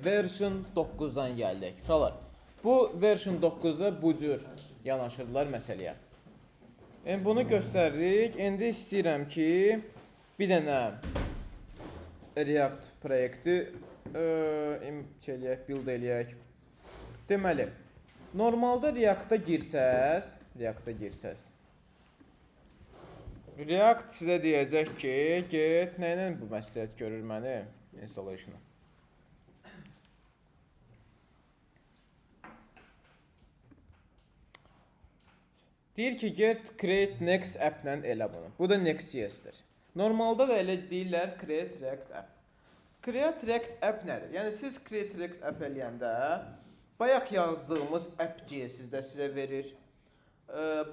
version 9-dan gəldik. Uşaqlar, bu version 9-a bu cür yanaşırdılar məsələyə. Bunu göstərdik. İndi istəyirəm ki, bir dənə React proyekti build eləyək. Deməli, normalda React-a girsəz, React sizə deyəcək ki, get, nə ilə bu məsləhət görür məni? Installation-ı. Deyir ki, get, create next app-lə elə bunu. Bu da Next.js-dir. Normalda da elə deyirlər, create React app. Create React app nədir? Yəni, siz create React app eləyəndə, bayaq yazdığımız app.js-i də sizə verir.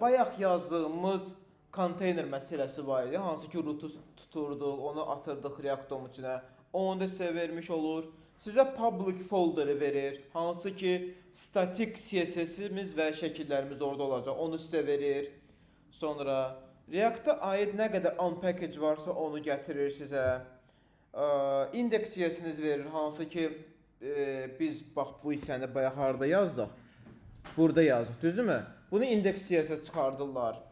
Bayaq yazdığımız konteyner məsələsi var idi. Hansı ki, root-u tuturduq, onu atırdıq React-ın içinə. Onu da sizə vermiş olur. Sizə public folder verir. Hansı ki, statik CSS-imiz və şəkillərimiz orada olacaq. Onu sizə verir. Sonra React-a aid nə qədər unpackage varsa onu gətirir sizə. Index.js-iniz verir. Hansı ki, biz bax bu hissəni bayaq harada yazdıq? Burada yazdıq, düzdürmü? Bunu index.js-ə çıxardırlar.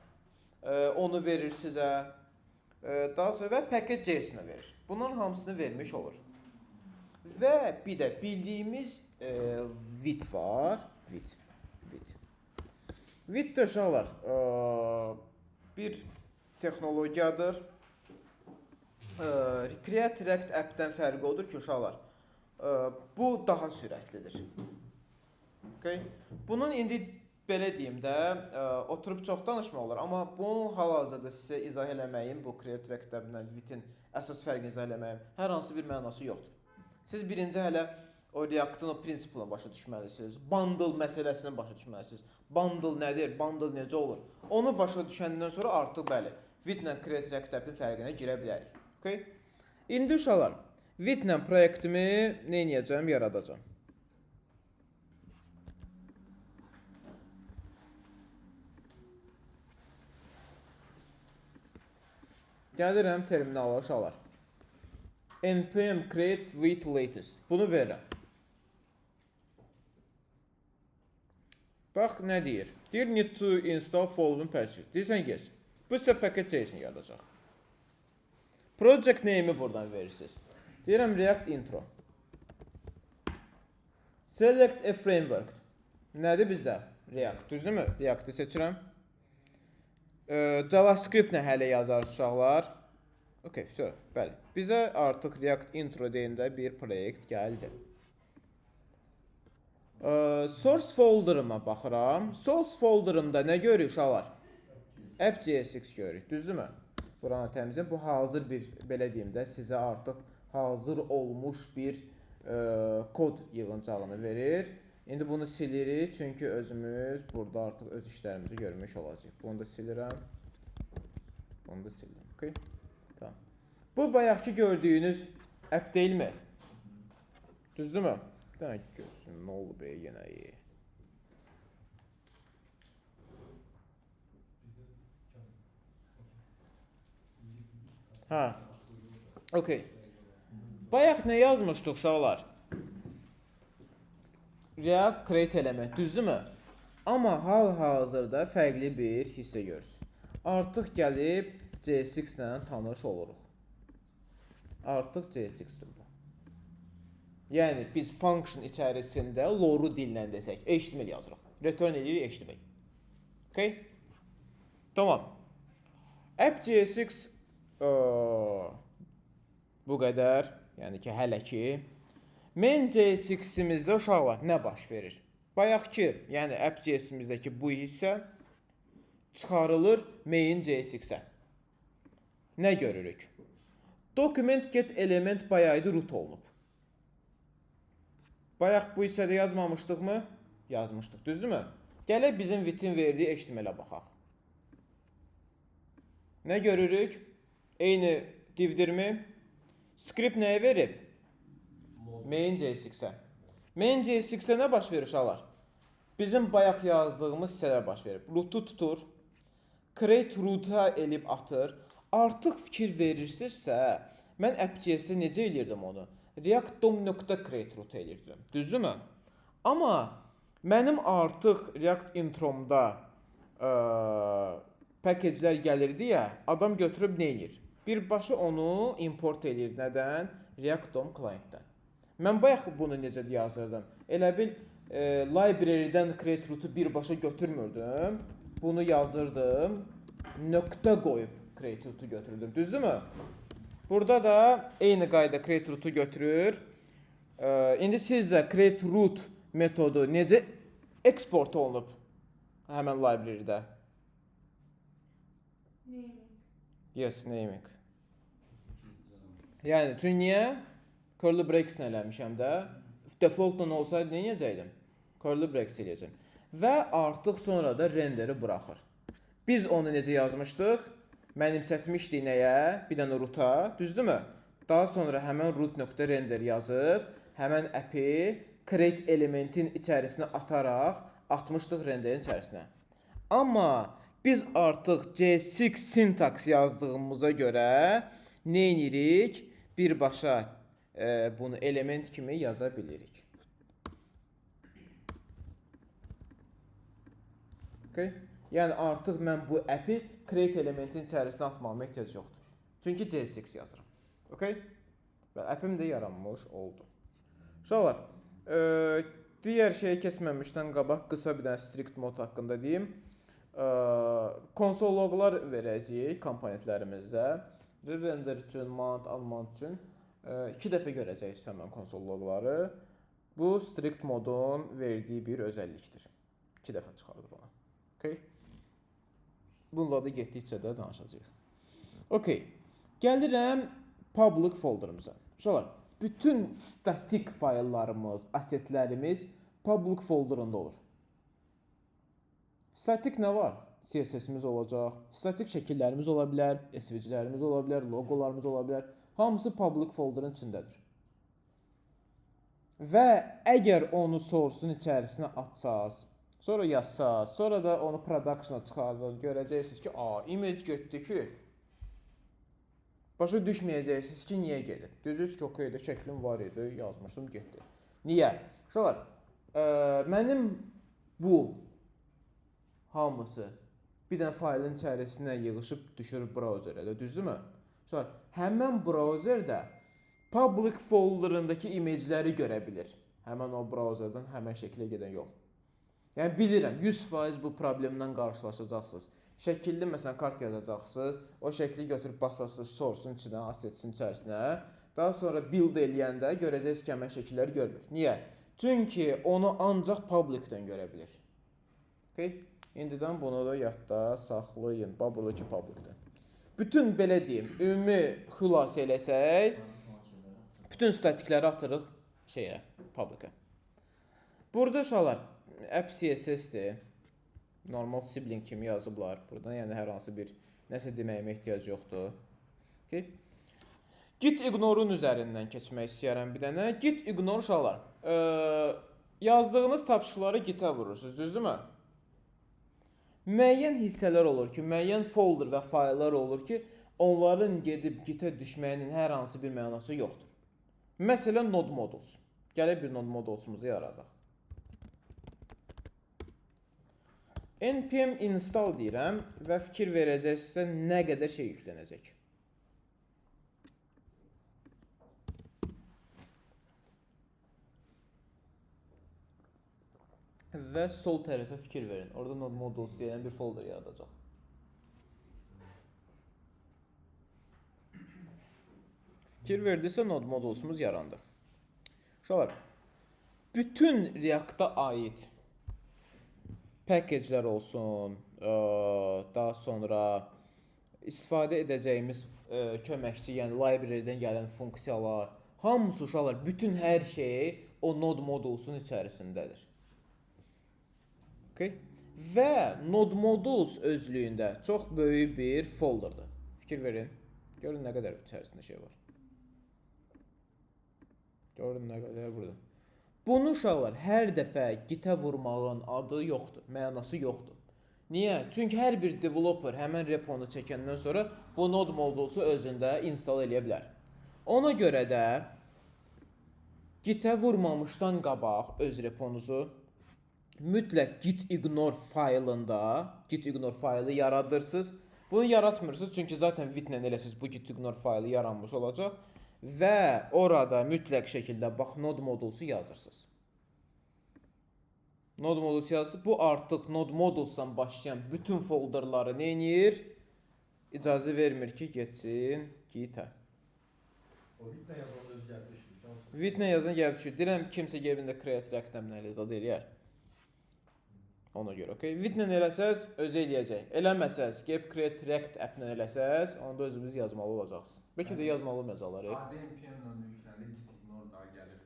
Onu verir sizə. Daha sonra və package.js-ini verir. Bunların hamısını vermiş olur. Və bir də bildiyimiz Vite var. Vite də uşaqlar bir texnologiyadır. Create React app-dən fərqi odur ki, uşaqlar, bu daha sürətlidir. Bunun indi belə deyim də, oturub çox danışmaq olur, amma bu hal-hazırda sizə izah eləməyim, bu Create React app-dən Vite-in əsas fərqini izah eləməyim, hər hansı bir mənası yoxdur. Siz birinci hələ o React-ın o prinsipini başa düşməlisiniz. Bundle məsələsini başa düşməlisiniz. Bundle nədir? Bundle necə olur? Onu başa düşəndən sonra artıq bəli, Vite ilə Create React app-in fərqinə girə bilərik. İndi uşaqlar, Vite ilə proyektimi nə edəcəm? Yaradacam. Gəlirəm terminala uşaqlar. npm create Vite latest. Bunu verirəm. Bax, nə deyir? Deyir, need to install following patches. Deyirsən, yes. Bu sizə package.js-ini yaradacaq. Project name-i buradan verirsiniz. Deyirəm, React intro. Select a framework. Nədir bizdə? React, düzdürmü? React-ı seçirəm. JavaScript-nə hələ yazarız uşaqlar. Bəli. Bizə artıq React intro deyəndə bir proyekt gəldi. Source folderıma baxıram. Source folderımda nə görürük uşaqlar? App.jsx görürük, düzdürmü? Buranı təmizləyim. Bu hazır bir, belə deyim də, sizə artıq hazır olmuş bir kod yığıncağını verir. İndi bunu silirik, çünki özümüz burada artıq öz işlərimizi görmüş olacaq. Bunu da silirəm. Bunu da sildim. Tamam. Bu bayaqki gördüyünüz app deyilmi? Düzdürmü? Demək görsün, nə oldu be yenə iyi. Bayaq nə yazmışdıq uşaqlar? React create element, düzdürmü? Amma hal-hazırda fərqli bir hissə görürsün. Artıq gəlib JSX ilə tanış oluruq. Artıq JSX-dir bu. Yəni, biz function içərisində lore-u dillə desək, HTML yazırıq. Return edirik HTML. Tamam. App.jsx bu qədər. Yəni ki, hələ ki. Main.jsx-imizdə uşaqlar nə baş verir? Bayaqki, yəni app.jsx-imizdəki bu hissə çıxarılır main.jsx-ə. Nə görürük? Document get element bayaqdı root olunub. Bayaq bu hissədə yazmamışdıqmı? Yazmışdıq, düzdürmü? Gələk bizim Vite-in verdiyi HTML-ə baxaq. Nə görürük? Eyni divdirmi? Script nəyə verib? Main.jsx-ə. Main.jsx-ə nə baş verir uşaqlar? Bizim bayaq yazdığımız hissələr baş verir. Root-u tutur, create root-a elib atır. Artıq fikir verirsinizsə, mən app.js'də necə eləyirdim onu? React DOM.create root eləyirdim. Düzdürmü? Amma mənim artıq React intromda package-lər gəlirdi ya, adam götürüb nə edir? Birbaşa onu import eləyir. Nədən? React DOM client-dən. Mən bayaq bunu necə yazırdım? Elə bil library-dən create root-u birbaşa götürmürdüm. Bunu yazırdım. Nöqtə qoyub create root-u götürürdüm. Düzdürmü? Burada da eyni qayda create root-u götürür. İndi sizcə create root metodu necə export olunub həmən library-də? Naming. Yes, naming. Yəni, çünki niyə? Curly breaks eləmişəm də. Default-dan olsaydı nə edəcəkdim? Curly breaks eləyəcəm. Və artıq sonra da renderi buraxır. Biz onu necə yazmışdıq? Mənimsətmişdik nəyə? Bir dənə root-a, düzdürmü? Daha sonra həmən root.render yazıb, həmən app'i create elementin içərisinə ataraq atmışdıq renderin içərisinə. Amma biz artıq C6 syntax yazdığımıza görə nə edirik? Birbaşa bunu element kimi yaza bilirik. Okay? Yəni artıq mən bu app'i create elementin içərisinə atmağıma ehtiyac yoxdur. Çünki C6 yazıram. Okay? Və app'im də yaranmış oldu. Uşaqlar, digər şeyi keçməmişdən qabaq qısa bir dənə strict mode haqqında deyim. Konsol loqlar verəcəyik komponentlərimizdə. Render üçün, mount, unmount üçün 2 dəfə görəcəksiniz həmən konsol loqları. Bu strict modun verdiyi bir özəllikdir. 2 dəfə çıxardır ona. Okay? Bununla da getdikcə də danışacağıq. Okay. Gəlirəm public folderımıza. Uşaqlar, bütün statik fayllarımız, assetlərimiz public folderında olur. Statik nə var? CSS-imiz olacaq, statik şəkillərimiz ola bilər, SVG-lərimiz ola bilər, logolarımız ola bilər. Hamısı public folderın içindədir. Və əgər onu source-un içərisinə atsaz, sonra yazsaz, sonra da onu production-a çıxardın, görəcəksiniz ki, image getdi ki, başa düşməyəcəksiniz ki, niyə gedir. Düzüz ki, okeydir, şəklim var idi, yazmışdım, getdi. Niyə? Şular, mənim bu hamısı bir dənə faylın içərisinə yığışıb düşür browserə də, düzdürmü? Şular, həmən browserdə public folderındakı image-ləri görə bilir. Həmən o browserdən həmən şəklə gedən yol. Yəni bilirəm, 100% bu problemlə qarşılaşacaqsınız. Şəkilli məsələn kart yazacaqsınız, o şəkli götürüb basasınız source-un içinə, asset-in içərisinə. Daha sonra build eləyəndə görəcəksiniz ki, həmən şəkilləri görmür. Niyə? Çünki onu ancaq public-dən görə bilir. Okay? İndidən bunu da yadda saxlayın, buradakı public-dən. Bütün belə deyim, ümumi xülasə eləsək, bütün statikləri atırıq şeyə, public-ə. Burada uşaqlar, app CSS-dir. Normal sibling kimi yazıblar buradan, yəni hər hansı bir nəsə deməyimə ehtiyac yoxdur. Okay. Git ignore-un üzərindən keçmək istəyirəm bir dənə. Git ignore uşaqlar. Yazdığınız tapşırıqları gitə vurursunuz, düzdürmü? Müəyyən hissələr olur ki, müəyyən folder və fayllar olur ki, onların gedib gitə düşməyinin hər hansı bir mənası yoxdur. Məsələn, node modules. Gələk bir node modulesumuzu yaradaq. npm install deyirəm və fikir verəcəksə nə qədər şey yüklənəcək. Və sol tərəfə fikir verin. Orada node modules deyilən bir folder yaradacaq. Fikir verdirsə node modulesumuz yarandı. Uşaqlar, bütün React-a aid package-lər olsun, daha sonra istifadə edəcəyimiz köməkçi, yəni library-dən gələn funksiyalar, hamısı uşaqlar, bütün hər şey o node modulusun içərisindədir. Okay? Və node modules özlüyündə çox böyük bir folderdır. Fikir verin. Görün nə qədər içərisində şey var. Görün nə qədər burada. Bunu uşaqlar hər dəfə gitə vurmağın adı yoxdur, mənası yoxdur. Niyə? Çünki hər bir developer həmən reponu çəkəndən sonra bu node modulusu özündə install edə bilər. Ona görə də Gitə vurmamışdan qabaq öz reponuzu mütləq git ignore faylında git ignore faylı yaradırsınız. Bunu yaratmırsınız çünki zaten vitlə eləsiz bu git ignore faylı yaranmış olacaq və orada mütləq şəkildə bax node modulsu yazırsınız. Node modulsu yazırsınız. Bu artıq node modulsdan başlayan bütün folderları nə edir? İcazə vermir ki, getsin gitə. O vitlə yazanda öz gəlib düşür. Vitlə yazan gəlib düşür. Deyirəm kimsə gəlibində create react-dən zad eləyər. Ona görə, okey. Vitlə eləsəz özü eləyəcək. Eləməsəz, gəlib create react app-lə eləsəz, onda özünüz yazmalı olacaqsınız. Bəlkə də yazmalı olmayacaqlar. AD npm-lə yüklənir, git ignore daha gəlir.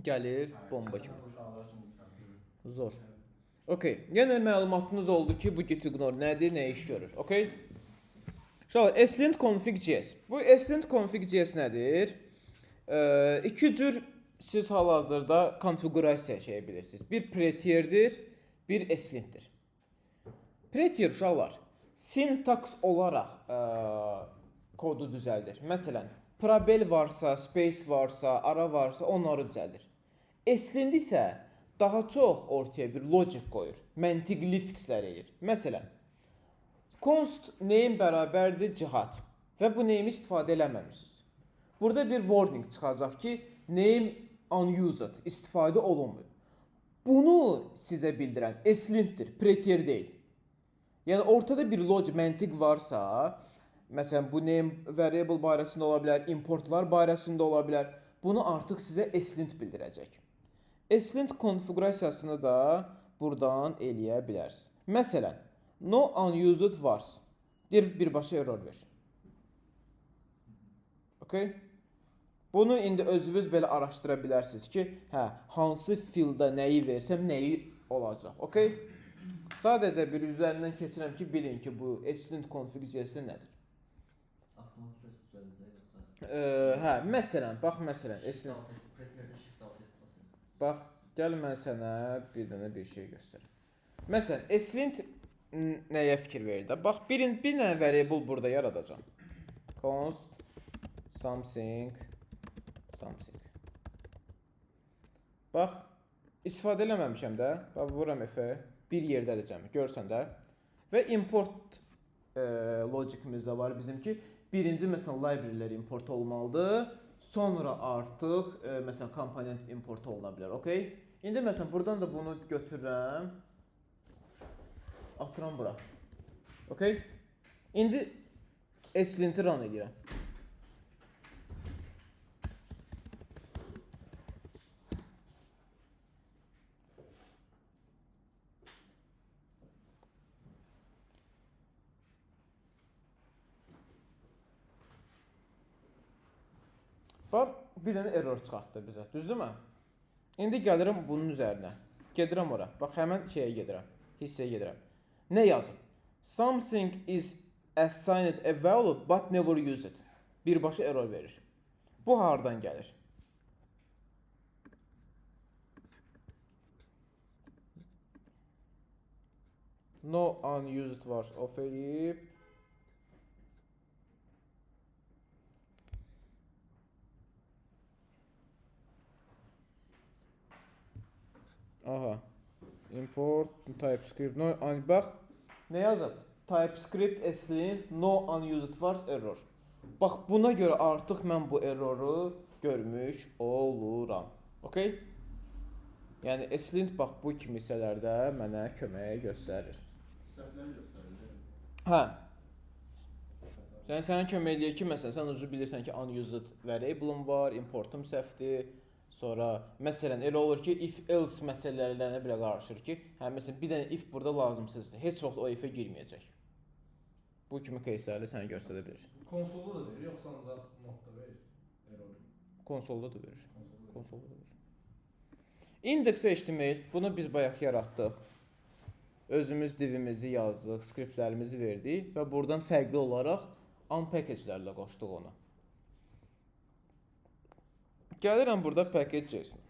Gəlir, bomba kimi. Uşaqlar üçün yüklənir. Zor. Okey. Yəni məlumatınız oldu ki, bu git ignore nədir, nə iş görür. Okey. Uşaqlar, ESLint config.js. Bu ESLint config.js nədir? İki cür siz hal-hazırda konfigurasiya şeyə bilirsiniz. Bir pretierdir, bir ESLintdir. Pretier uşaqlar sintaks olaraq kodu düzəldir. Məsələn, probel varsa, space varsa, ara varsa onları düzəldir. ESLint isə daha çox ortaya bir logic qoyur. Məntiqli fixlər edir. Məsələn, const name bərabərdir cihad və bu name'i istifadə eləməmişsiniz. Burada bir warning çıxacaq ki, name unused, istifadə olunmuyor. Bunu sizə bildirən ESLintdir, pretier deyil. Yəni ortada bir logic, məntiq varsa, məsələn bu name variable barəsində ola bilər, importlar barəsində ola bilər. Bunu artıq sizə ESLint bildirəcək. ESLint konfigurasiyasını da buradan eləyə bilərsiniz. Məsələn, no unused vars. Birbaşa error ver. Okay? Bunu indi özünüz belə araşdıra bilərsiniz ki, hansı fildə nəyi versəm nəyi olacaq. Okay? Sadəcə bir üzərindən keçirəm ki, bilin ki, bu ESLint config.js nədir? Avtomatik düzəldəcək yoxsa? Məsələn, bax məsələn, ESLint. Pretierdə shift alt etməsin. Bax, gəl mən sənə bir dənə bir şey göstərim. Məsələn, ESLint nəyə fikir verir də? Bax, bir dənə variable burada yaradacağam. Const something. Bax, istifadə eləməmişəm də. Bax, vuram F-ə. Bir yerdədir cəmi, görsən də. Və import logikimiz də var bizim ki, birinci məsələn library'lər import olmalıdır. Sonra artıq məsələn komponent import oluna bilər, okey? İndi məsələn buradan da bunu götürürəm. Atıram bura. Okey? İndi ESLint'i run edirəm. Bax, bir dənə error çıxartdı bizə, düzdürmü? İndi gəlirəm bunun üzərinə. Gedirəm ora. Bax, həmən şeyə gedirəm. Hissəyə gedirəm. Nə yazım? Something is assigned a value but never used. Birbaşa error verir. Bu hardan gəlir? No unused vars of eləyib. Aha. Import TypeScript. No, bax, nə yazıb? TypeScript ESLint no unused vars error. Bax, buna görə artıq mən bu erroru görmüş oluram. Okay? Yəni ESLint bax bu kimi hissələrdə mənə kömək göstərir. Səhvləri göstərir. Hə. Yəni sənə kömək eləyir ki, məsələn, sən özün bilirsən ki, unused variable-um var, importum səhvdir. Sonra məsələn elə olur ki, if else məsələlərinə belə qarışır ki, məsələn bir dənə if burada lazımsızdır. Heç vaxt o if-ə girməyəcək. Bu kimi кейslərdə sənə göstərə bilir. Konsolda da verir, yoxsa ancaq notda verir? Error. Konsolda da verir. Konsolda da verir. Index.html bunu biz bayaq yaratdıq. Özümüz divimizi yazdıq, skriptlərimizi verdik və buradan fərqli olaraq unpackage-lərlə qoşduq onu. Gəlirəm burada package.json.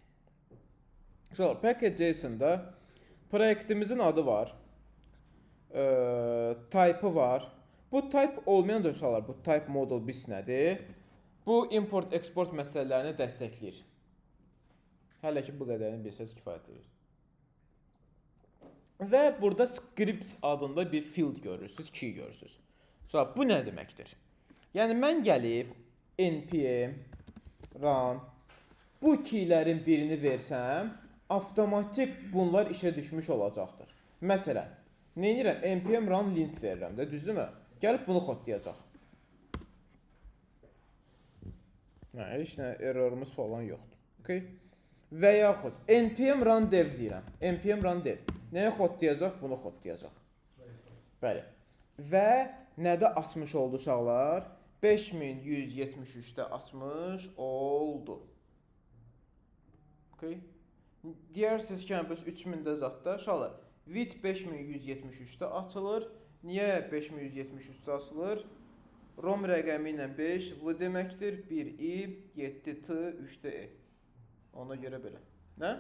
Şöyle package.json'da proyektimizin adı var. Type'ı var. Bu type olmayan da uşaqlar, bu type model bis nədir? Bu import export məsələlərini dəstəkləyir. Hələ ki bu qədərini bilsəz kifayət edir. Və burada script adında bir field görürsüz, key görürsüz. Sonra bu nə deməkdir? Yəni mən gəlib npm run bu keylərin birini versəm, avtomatik bunlar işə düşmüş olacaqdır. Məsələn, nə edirəm? npm run lint verirəm də, düzdürmü? Gəlib bunu kodlayacaq. Heç nə errorumuz falan yoxdur. Okay? Və yaxud npm run dev deyirəm. npm run dev. Nəyə kodlayacaq? Bunu kodlayacaq. Bəli. Və nədə açmış oldu uşaqlar? 5173-də açmış oldu. Okay? Deyərsiniz ki, bəs 3000-də zadda uşaqlar. With 5173-də açılır. Niyə 5173-də açılır? ROM rəqəmi ilə 5 V deməkdir. 1i 7t 3d e. Ona görə belə. Nə?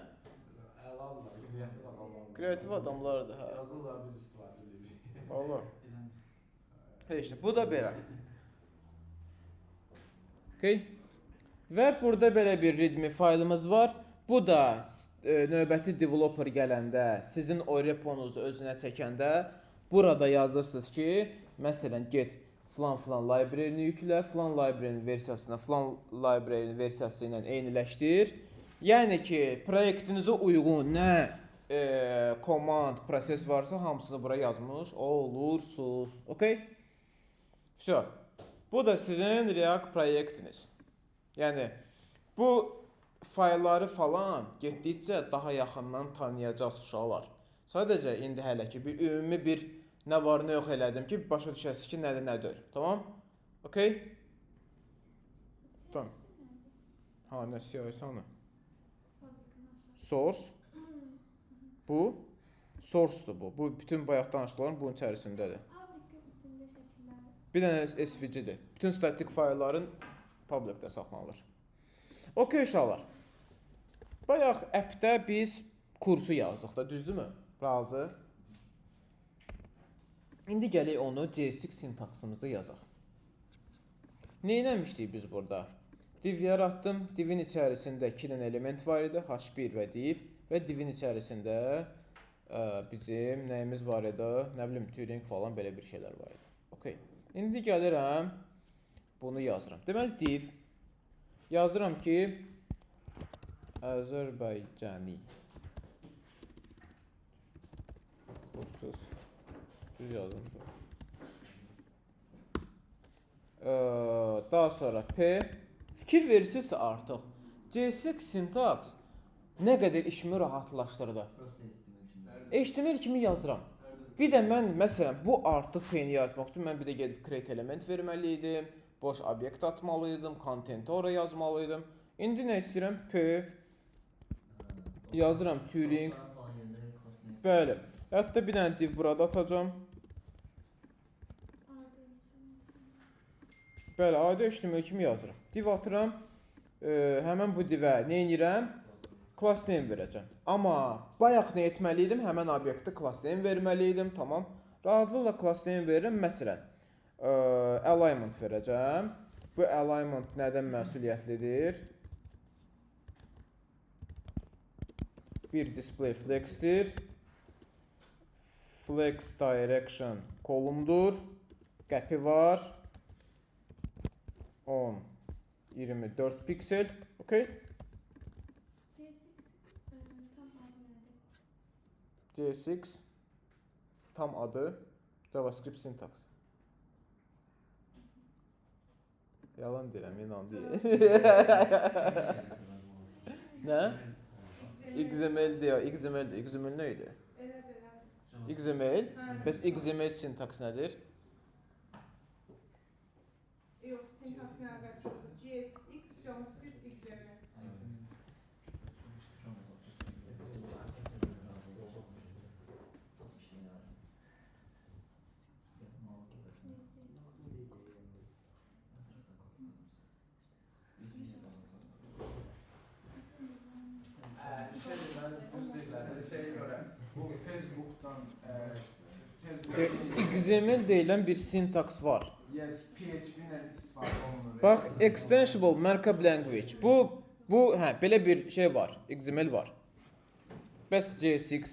Əlallah, kreativ adamlar. Kreativ adamlardır, hə. Yazırlar, biz istifadə edirik. Valla. Heç nə, bu da belə. Okay. Və burada belə bir readme faylımız var. Bu da növbəti developer gələndə, sizin o reponuzu özünə çəkəndə burada yazırsınız ki, məsələn, get filan library-ni yüklə, filan library-nin versiyasına, filan library-nin versiyası ilə eyniləşdir. Yəni ki, proyektinizə uyğun nə komand, proses varsa hamısını bura yazmış olursunuz. Okay? Все. Bu da sizin React proyektiniz. Yəni, bu faylları falan getdikcə daha yaxından tanıyacaqsınız uşaqlar. Sadəcə indi hələ ki, bir ümumi bir nə var, nə yox elədim ki, başa düşəsiniz ki, nədir, nədir. Tamam? Okay? Tamam. Ha, nə siyahısı hanı? Source. Bu. Source-dur bu. Bu bütün bayaq danışıqların bunun içərisindədir. Bir dənə SVG-dir. Bütün statik faylların public-də saxlanılır. Okay uşaqlar. Bayaq appdə biz kursu yazdıq da, düzdürmü? Razı. İndi gələk onu JSX sintaksımızda yazaq. Nə eləmişdik biz burada? Div yaratdım. Divin içərisində 2 dənə element var idi. H1 və div. Və divin içərisində bizim nəyimiz var idi? Nə bilim, Turing falan belə bir şeylər var idi. Okay. İndi gəlirəm. Bunu yazıram. Deməli, div. Yazıram ki, Azərbaycani. Kursuz. Düz yazdım. Daha sonra P. Fikir verirsinizsə artıq JSX sintaks nə qədər işimi rahatlaşdırdı. HTML kimi yazıram. Bir də mən məsələn bu artıq P-ni yaratmaq üçün mən bir də gedib create element verməli idim, boş obyekt atmalı idim, contenti ora yazmalı idim. İndi nə istəyirəm? P yazıram Turing. Bəli. Hətta bir dənə div burada atacağam. Bəli, adi HTML kimi yazıram. Div atıram. Həmən bu divə nə edirəm? Class name verəcəm. Amma bayaq nə etməli idim? Həmən obyektə class name verməli idim. Tamam. Rahatlıqla class name verirəm. Məsələn, alignment verəcəm. Bu alignment nədən məsuliyyətlidir? Bir display flex'dir. Flex direction kolumdur. Qəpi var. 10, 24 piksel. Okay. JSX tam adı JavaScript syntax. Yalan deyirəm, inan deyil. Nə? XML deyil, XML nə idi? XML. Bəs XML syntax nədir? Yox, sintaks nə əlaqəsi? JSX, JavaScript, XML. Bu Facebook'tan XML deyilən bir sintaks var. yes, PHP ilə istifadə olunur. Bax, extensible markup language. Bu Bu, hə, belə bir şey var, XML var. Bəs JSX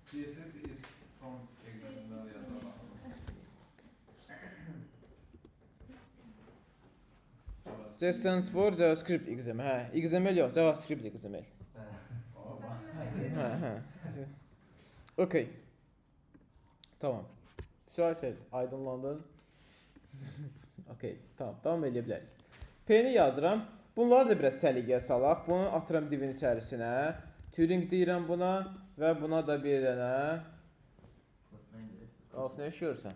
CSX is from XML yazarlar. J stands for JavaScript XML. Hə, XML yox, JavaScript XML. Hə, hə. Okay. Tamam. Şahid, aydınlandın. Okay, tamam, davam edə bilərik. P-ni yazıram. Bunları da biraz səliqəyə salaq. Bunu atıram divin içərisinə. Turing deyirəm buna və buna da bir dənə. Of, nə işiyorsan?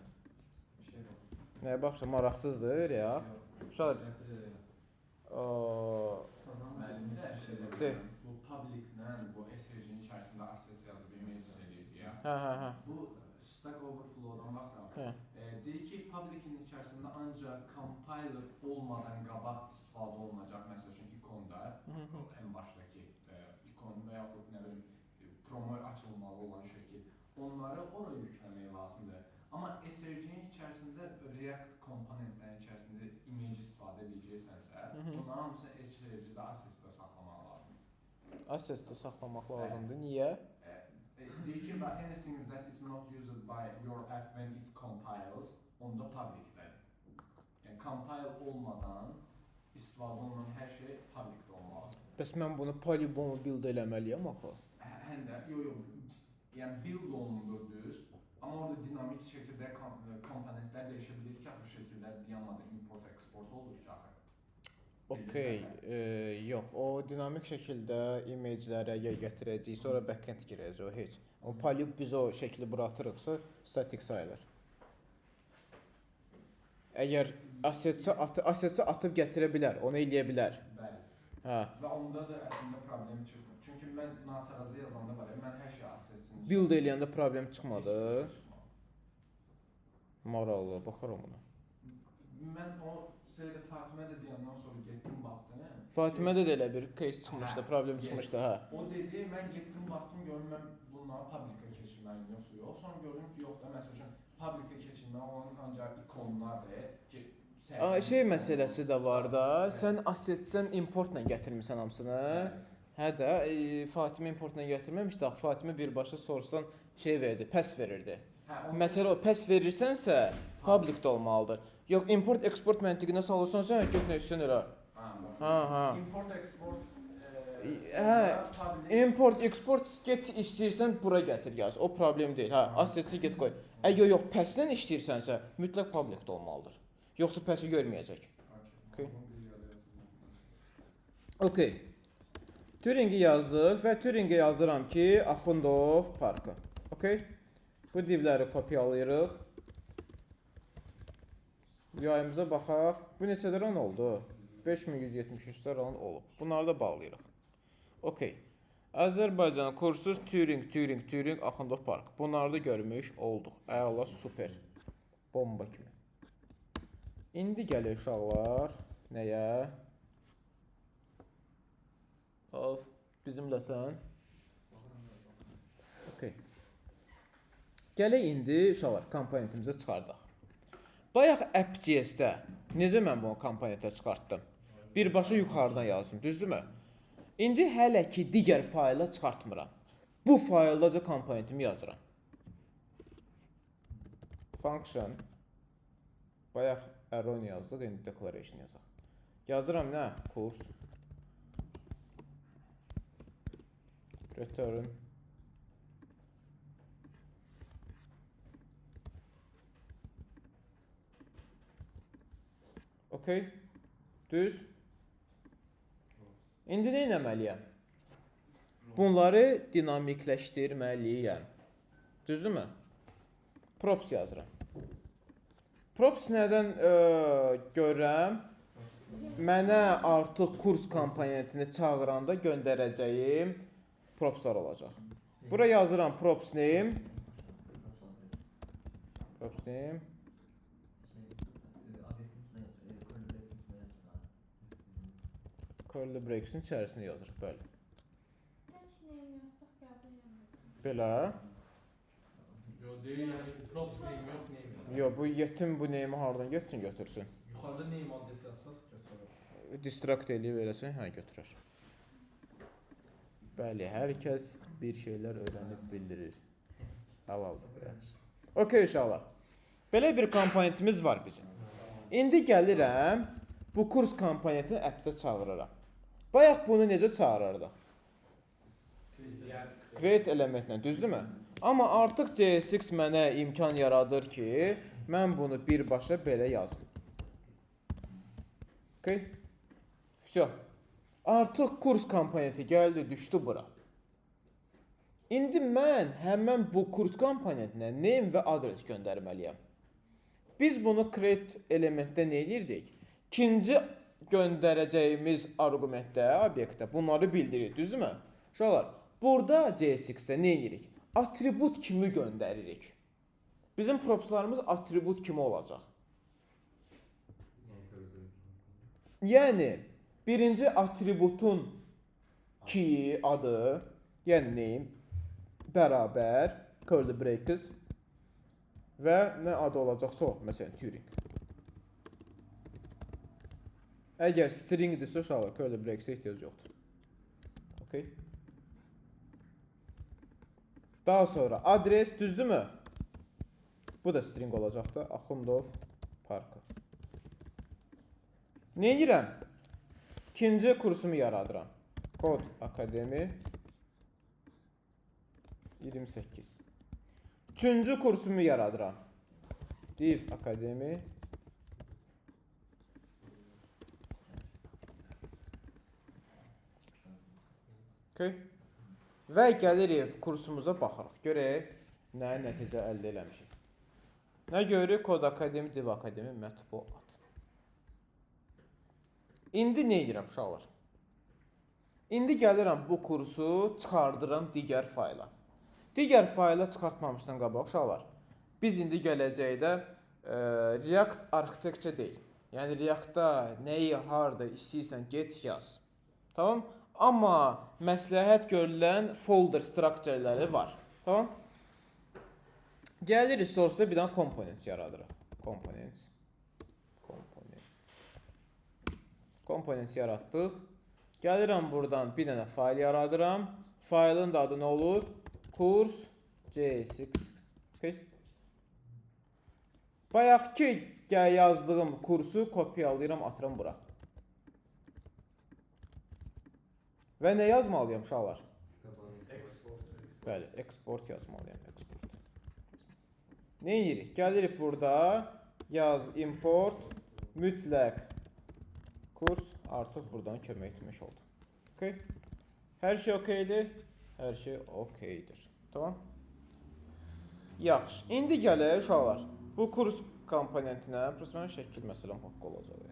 Bir şey var. Nəyə baxırsan, maraqsızdır ya. Uşaq. De. Bu public-lə bu SVG-nin içərisində assets yazıb image eləyib ya. Hə. Bu Stack Overflow-dan baxıram. Hə. Deyir ki, public-in içərisində ancaq compiler olmadan qabaq istifadə olunacaq, məsəl üçün ikonda, ən başdakı ikon və yaxud nə bilim promo açılmalı olan şəkil, onları oraya yükləmək lazımdır. Amma SVG-nin içərisində React komponentlərin içərisində image istifadə edəcəksənsə, bunların hamısını SVG-də assets-də saxlamaq lazımdır. Assets-də saxlamaq lazımdır. Niyə? Deyir ki, anything that is not used by your app when it compiles, onda public-dədir. Yəni, compile olmadan istifadə olunan hər şey public-də olmalıdır. Bəs mən bunu polybomu build eləməliyəm axı. Həm də, yox, yəni build olunur düz, amma orada dinamik şəkildə komponentlər dəyişə bilir ki, axı şəkillər dayanmadan import, export olur ki, axı. Okay, yox, o dinamik şəkildə image-ləri əgər gətirəcəyik, sonra backend girəcək, o heç. O polyb biz o şəkli buraxırıqsa, statik sayılır. Əgər assets-i atıb gətirə bilər, onu eləyə bilər. Bəli. Hə. Və onda da əslində problem çıxmır. Çünki mən natarazı yazanda var ya, mən hər şey assets-in Build eləyəndə problem çıxmadı. Maraqlı, baxaram ona. Mən o şeydə Fatimə də deyəndən sonra getdim baxdım. Fatimədə də elə bir case çıxmışdı, problem çıxmışdı, hə. O dedi, mən getdim baxdım, görüm mən bunları publika keçirməliyim yoxsa yox. Sonra gördüm ki, yox da məsəl üçün publika keçirmək onun ancaq ikonlardır ki, Şey məsələsi də var da, sən assetsən importla gətirmisən hamısını. Hə də, Fatimə importla gətirməmişdi. Fatimə birbaşa source-dan şey verdi, pass verirdi. Məsələ o pass verirsənsə, public-də olmalıdır. Yox, import export məntiqinə salırsan, sən götürmək istəyirsən elə. Hə. Import export Import export get istəyirsən bura gətir yaz. O problem deyil. Hə, assets-i get qoy. Əgər yox, pass-lə istəyirsənsə, mütləq public-də olmalıdır. Yoxsa pass-i görməyəcək. Okay. Turing'i yazdıq və Turing'e yazıram ki, Axundov parkı. Okay. Bu divləri kopyalayırıq. Yayımıza baxaq. Bu neçə ran oldu? 5173 ran olub. Bunları da bağlayırıq. Okay. Azərbaycan kursuz Turing, Axundov park. Bunları da görmüş olduq. Əla, super. Bomba kimi. İndi gəlir uşaqlar. Nəyə? Of, bizimləsən. Okay. Gələk indi uşaqlar komponentimizə çıxardaq. Bayaq app.js-də necə mən bunu komponentə çıxartdım? Birbaşa yuxarıdan yazdım, düzdürmü? İndi hələ ki digər fayla çıxartmıram. Bu fayldaca komponentimi yazıram. Function. Bayaq arrow yazdıq, indi declaration yazaq. Yazıram nə? Kurs. Return. Okay. Düz. İndi nə etməliyəm? Bunları dinamikləşdirməliyəm. Düzdürmü? Props yazıram. Props nədən görürəm? Mənə artıq kurs komponentini çağıranda göndərəcəyim propslar olacaq. Bura yazıram props name. Props name. Curly breaks'in içərisində yazırıq, bəli. Belə. Yox, deyil, yəni props name yox, name. Yox, bu yetim bu name'i hardan getsin götürsün. Yuxarıda name adresi yazsaq götürür. distract eləyib eləsən, hə, götürər. Bəli, hər kəs bir şeylər öyrənib bildirir. Halaldır. Okey uşaqlar. Belə bir komponentimiz var bizim. İndi gəlirəm, bu kurs komponentini appdə çağırıram. Bayaq bunu necə çağırırdıq? Create elementlə, düzdürmü? Amma artıq JSX mənə imkan yaradır ki, mən bunu birbaşa belə yazım. Okay? Всё. Artıq kurs komponenti gəldi, düşdü bura. İndi mən həmən bu kurs komponentinə name və adres göndərməliyəm. Biz bunu create elementdə nə edirdik? İkinci göndərəcəyimiz arqumentdə, obyektdə bunları bildirir, düzdürmü? Uşaqlar, burada JSX-də nə edirik? Atribut kimi göndəririk. Bizim propslarımız atribut kimi olacaq. Yəni, birinci atributun ki adı, yəni name, bərabər, curly braces və nə adı olacaqsa o, məsələn, Turing. Əgər stringdirsə, uşaqlar, curly braces'e ehtiyac yoxdur. Okay. Daha sonra adres, düzdürmü? Bu da string olacaq da, Axundov Parkı. Nə edirəm? İkinci kursumu yaradıram. Kod Akademi 28. Üçüncü kursumu yaradıram. Div Akademi. Okay. Və gəlirik kursumuza baxırıq. Görək nə nəticə əldə eləmişik. Nə görürük? Kod Akademi, Div Akademi, mətbuat. İndi nə edirəm uşaqlar? İndi gəlirəm bu kursu çıxardıram digər fayla. Digər fayla çıxartmamışdan qabaq uşaqlar. Biz indi gələcəkdə React Architecture deyil. Yəni React-da nəyi, harda istəyirsən get yaz. Tamam? Amma məsləhət görülən folder structure-ləri var. Tamam? Gəlirik source-a bir dənə komponent yaradırıq. Komponent yaratdıq. Gəlirəm buradan bir dənə fayl yaradıram. Faylın da adı nə olur? Kurs JSX. Okay. Bayaqki yazdığım kursu kopyalayıram, atıram bura. Və nə yazmalıyam uşaqlar? Bəli, export yazmalıyam. Nə edirik? Gəlirik burada, yaz import, mütləq kurs, artıq buradan kömək etmiş oldu. Okay. Hər şey okeydir? Hər şey okeydir. Tamam. Yaxşı. İndi gələk uşaqlar. Bu kurs komponentinə, mən şəkil məsələn haqqı olacaq.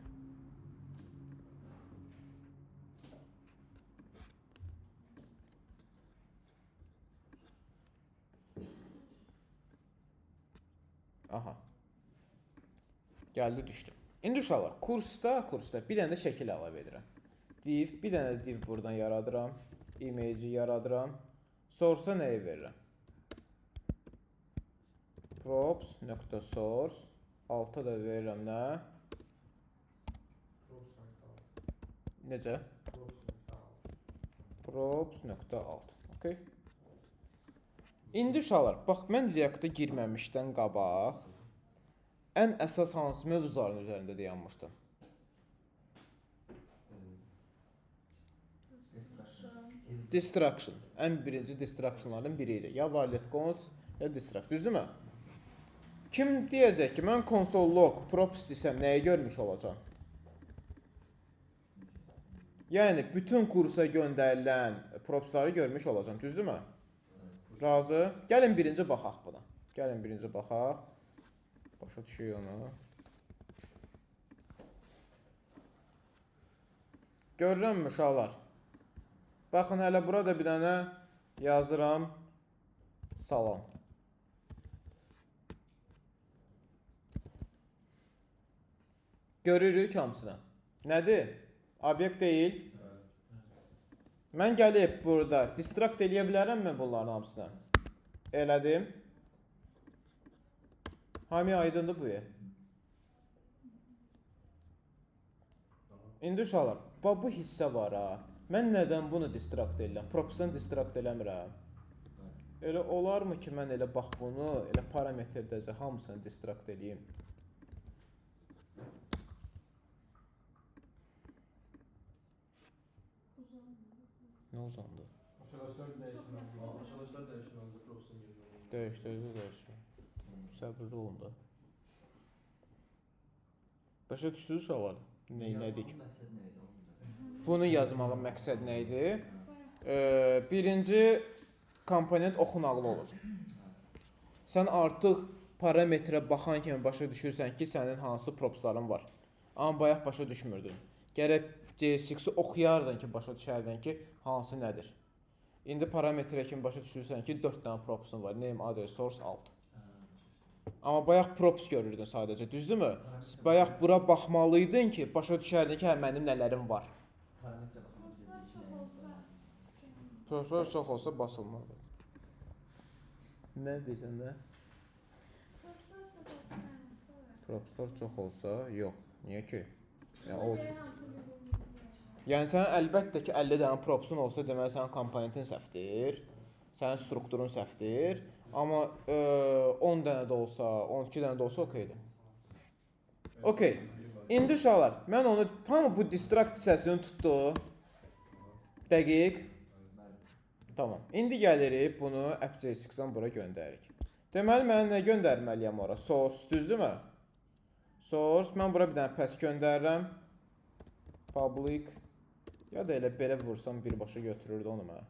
Aha. Gəldi, düşdü. İndi uşaqlar, kursda bir dənə də şəkil əlavə edirəm. Div, bir dənə div buradan yaradıram. Image yaradıram. Source-a nəyi verirəm? Props.source. Alta da verirəm nə? Necə? Props.alt. Okay. İndi uşaqlar, bax mən React-a girməmişdən qabaq ən əsas hansı mövzuların üzərində dayanmışdım? Distraction. Ən birinci distractionların biri idi. Ya varlet cons, ya distract. Düzdürmü? Kim deyəcək ki, mən console log props desəm nəyi görmüş olacam? Yəni, bütün kursa göndərilən propsları görmüş olacam. Düzdürmü? Razı. Gəlin birinci baxaq buna. Gəlin birinci baxaq. Başa düşüyor onu. Görürəm uşaqlar. Baxın, hələ burada bir dənə yazıram. Salam. Görürük hamısını. Nədir? Obyekt deyil. Mən gəlib burada distract eləyə bilərəm mən bunların hamısını. Elədim. Hami aydındır bu yer. İndi uşaqlar, bu hissə var ha. Mən nədən bunu distrakt edirəm? Propsdan distrakt eləmirəm. Elə olarmı ki, mən elə bax bunu, elə parametrdəcə hamısını distrakt eləyim? Nə uzandı? Aşağıdaşlar dəyişən halda propsun yerinə olmalı. Dəyişdir. Səbirli olun da. Başa düşdünüz uşaqlar? Neylədik? Məqsəd nə idi? Bunu yazmağın məqsəd nə idi? Birinci komponent oxunaqlı olur. Sən artıq parametrə baxan kimi başa düşürsən ki, sənin hansı propsların var. Amma bayaq başa düşmürdün. Gərək JSX-i oxuyardın ki, başa düşərdin ki, hansı nədir. İndi parametrə kimi başa düşürsən ki, 4 dənə propsun var. Name, address, source, alt. Amma bayaq props görürdün sadəcə, düzdürmü? Bayaq bura baxmalıydın ki, başa düşərdin ki, hə, mənim nələrim var. Parametrə baxın. Propslar çox olsa basılmalı. Nə deyirsən də? Propslar çox olsa, yox. Niyə ki? Yəni olsun. Yəni sənin əlbəttə ki 50 dənə propsun olsa, deməli sənin komponentin səhvdir. Sənin strukturun səhvdir. Amma 10 dənə də olsa, 12 dənə də olsa okeydir. Okey. İndi uşaqlar, mən onu hamı bu distract hissəsini tutdu. Dəqiq. Tamam. İndi gəlirik bunu app.js-dən bura göndəririk. Deməli mən nə göndərməliyəm ora? Source, düzdürmü? Source, mən bura bir dənə path göndərirəm. Public. Ya da elə belə vursam birbaşa götürürdü onu mənə.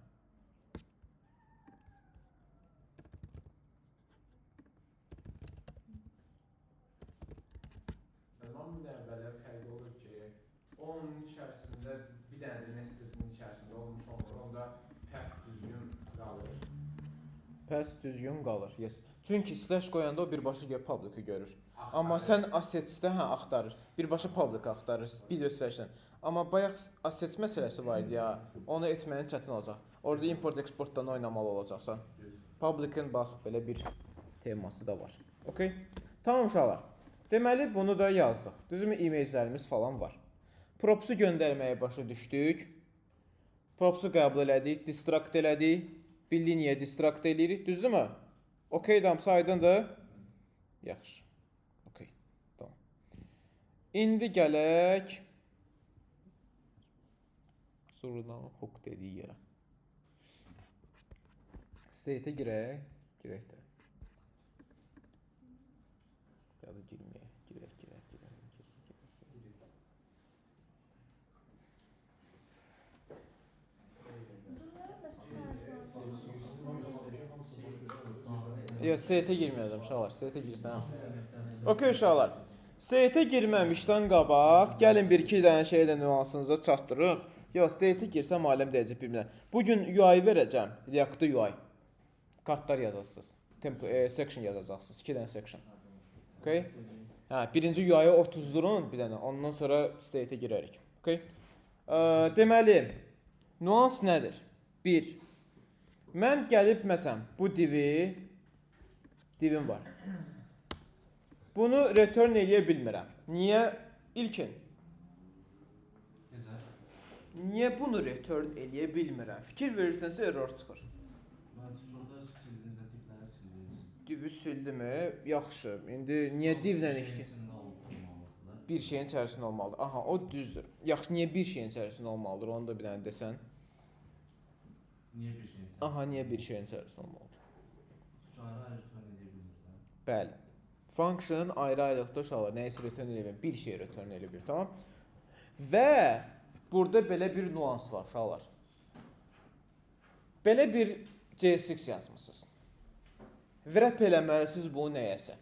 Tamam, bir dənə belə fərq olur ki, onun içərisində bir dənə də nestin içərisində olmuş olur, onda path düzgün qalır. Path düzgün qalır, yes. Çünki slash qoyanda o birbaşa gəlib public-ı görür. Amma sən assets-də axtarır. Birbaşa public axtarır, bir slashdən. Amma bayaq assets məsələsi var idi ya, onu etməyin çətin olacaq. Orada import-exportdan oynamalı olacaqsan. Public-in bax, belə bir teması da var. Okey? Tamam uşaqlar. Deməli, bunu da yazdıq. Düzümü imajlərimiz falan var. Propsu göndərməyə başa düşdük. Propsu qəbul elədik, distract elədik. Bildik niyə distract eləyirik, düzdürmü? Okey, tamam, aydındır. Yaxşı. Okey, tamam. İndi gələk Sorudan hook dediyi yerə. State'e girək. Girək də. Ya da girməyək. Girək. Yox, state'e girməyəcəm uşaqlar. State'e girsən. Okey uşaqlar. State'e girməmişdən qabaq gəlin bir-iki dənə şey də nüansınıza çatdırım. Yox, state'e girsəm aləm deyəcək bilmirəm. Bugün UI verəcəm. React-da UI. Kartlar yazacaqsınız. Section yazacaqsınız. 2 dənə section. Okay? Hə, birinci UI-ı 30-durun bir dənə. Ondan sonra state'e girərik. Okay? Deməli, nüans nədir? 1. Mən gəlib məsələn bu divim var. Bunu return eləyə bilmirəm. Niyə? İlkin. Niyə bunu return eləyə bilmirəm? Fikir verirsənsə error çıxır. Orada sildinizdə divləri sildiniz. Divi sildimi? Yaxşı. İndi niyə divlə işləyir? Bir şeyin içərisində olmalıdır. Aha, o düzdür. Yaxşı, niyə bir şeyin içərisində olmalıdır? Onu da bir dənə desən. Niyə bir şeyin içərisində? Aha, niyə bir şeyin içərisində olmalıdır? Çünki ayrı-ayrı return edə bilmirlər. Bəli. Function ayrı-ayrılıqda uşaqlar nəyisə return edə bilmir. Bir şey return edə bilir, tamam? Və burada belə bir nüans var uşaqlar. Belə bir JSX yazmısınız. Wrap eləməlisiniz bunu nəyəsə.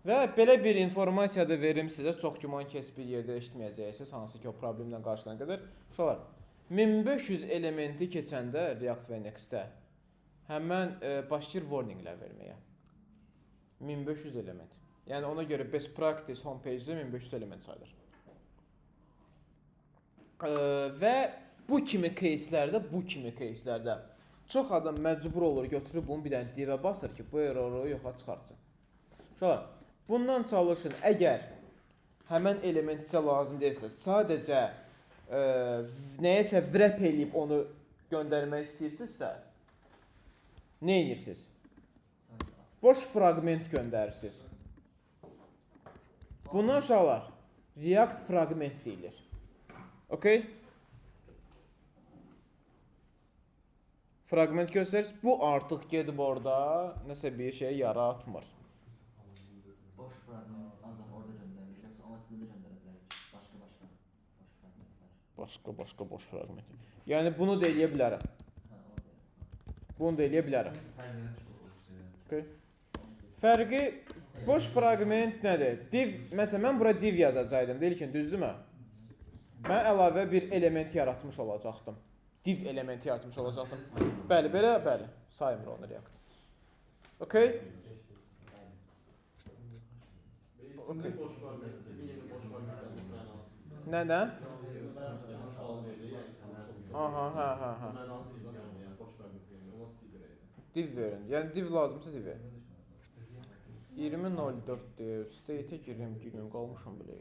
Və belə bir informasiya da verim sizə, çox güman ki, heç bir yerdə eşitməyəcəksiniz, hansı ki o problemlə qarşılan qədər. Uşaqlar, 1500 elementi keçəndə React və Next-də həmən başlayır warninglər verməyə. 1500 element. Yəni ona görə best practice homepage-də 1500 element sayılır. Və bu kimi case'lərdə çox adam məcbur olur götürüb bunu bir dənə divə basır ki, bu erroru yoxa çıxartsın. Uşaqlar, bundan çalışın, əgər həmən element sizə lazım deyilsə, sadəcə nəyəsə wrap eləyib onu göndərmək istəyirsinizsə, nə edirsiniz? Boş fraqment göndərirsiniz. Bundan uşaqlar React fraqment deyilir. Okay? Fraqment göstərir. Bu artıq gedib orada nəsə bir şey yaratmır. Boş fragment ancaq orada göndərilir. Yoxsa amaçlı da göndərə bilərik. Başqa boş fragmentlər. Başqa boş fraqment. Yəni bunu da eləyə bilərəm. Hə, orada. Bunu da eləyə bilərəm. Fərqinə çıxır o şey. Okay. Fərqi boş fraqment nədir? Div, məsələn mən bura div yazacaqdım. Deyil ki, düzdürmü? Mən əlavə bir element yaratmış olacaqdım. Div elementi yaratmış olacaqdım. Bəli, bəli. Saymır onu React. Okay? İçində boş fragment, yeni boş fragment mənasız. Nə? Sual verir, yəni Aha, hə. mənasız da yəni boş fragment yəni o nasıl deyir? Div verin. Yəni div lazımsa div verin. 20.04 deyir. State-ə girim qalmışam belə.